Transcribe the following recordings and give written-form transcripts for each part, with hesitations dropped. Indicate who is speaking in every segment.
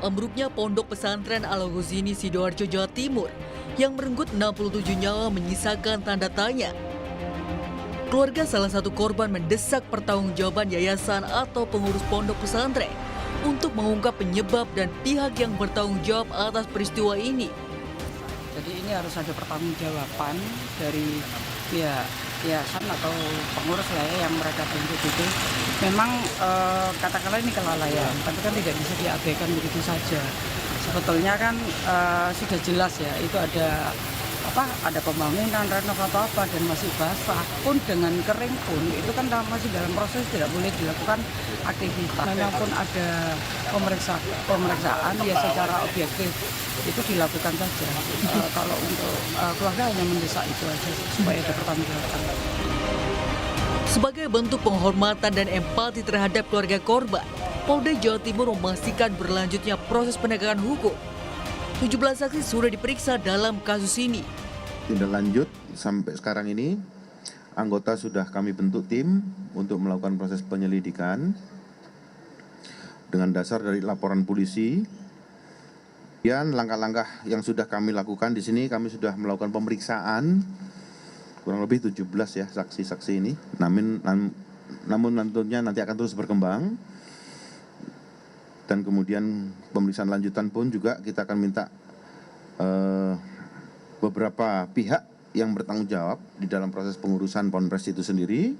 Speaker 1: ambruknya pondok pesantren Al-Ghazini Sidoarjo, Jawa Timur yang merenggut 67 nyawa menyisakan tanda tanya. Keluarga salah satu korban mendesak pertanggungjawaban yayasan atau pengurus pondok pesantren untuk mengungkap penyebab dan pihak yang bertanggung jawab atas peristiwa ini.
Speaker 2: Jadi ini harus ada pertanggungjawaban dari yayasan atau pengurus lah ya yang mereka bentuk itu. Memang katakanlah ini kelalaian, tapi kan tidak bisa diabaikan begitu saja. Sebetulnya kan sudah jelas ya, itu ada pembangunan, renov atau apa dan masih basah pun dengan kering pun itu kan masih dalam proses, tidak boleh dilakukan aktivitas. Memang pun ada pemeriksaan ya secara objektif itu dilakukan saja. Kalau untuk keluarga hanya mendesak itu aja supaya ada pertanggungjawaban.
Speaker 1: Sebagai bentuk penghormatan dan empati terhadap keluarga korban, Polda Jawa Timur memastikan berlanjutnya proses penegakan hukum. 17 saksi sudah diperiksa dalam kasus ini.
Speaker 3: Tindak lanjut sampai sekarang ini, anggota sudah kami bentuk tim untuk melakukan proses penyelidikan dengan dasar dari laporan polisi. Dan langkah-langkah yang sudah kami lakukan di sini, kami sudah melakukan pemeriksaan kurang lebih 17 ya saksi-saksi ini. Namun tentunya nanti akan terus berkembang. Dan kemudian pemeriksaan lanjutan pun juga kita akan minta beberapa pihak yang bertanggung jawab di dalam proses pengurusan Ponpes itu sendiri,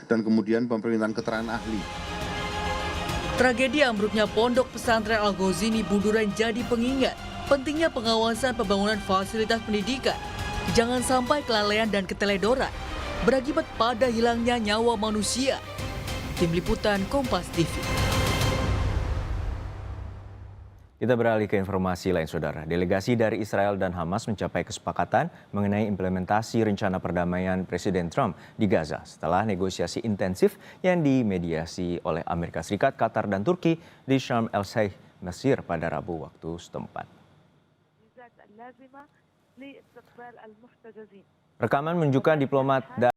Speaker 3: dan kemudian permintaan keterangan ahli.
Speaker 1: Tragedi ambruknya pondok pesantren Al-Ghazini Buduran jadi pengingat pentingnya pengawasan pembangunan fasilitas pendidikan. Jangan sampai kelalaian dan keteledoran berakibat pada hilangnya nyawa manusia. Tim Liputan Kompas TV.
Speaker 4: Kita beralih ke informasi lain, Saudara. Delegasi dari Israel dan Hamas mencapai kesepakatan mengenai implementasi rencana perdamaian Presiden Trump di Gaza setelah negosiasi intensif yang dimediasi oleh Amerika Serikat, Qatar, dan Turki di Sharm el-Sheikh, Mesir pada Rabu waktu setempat. Rekaman menunjukkan diplomat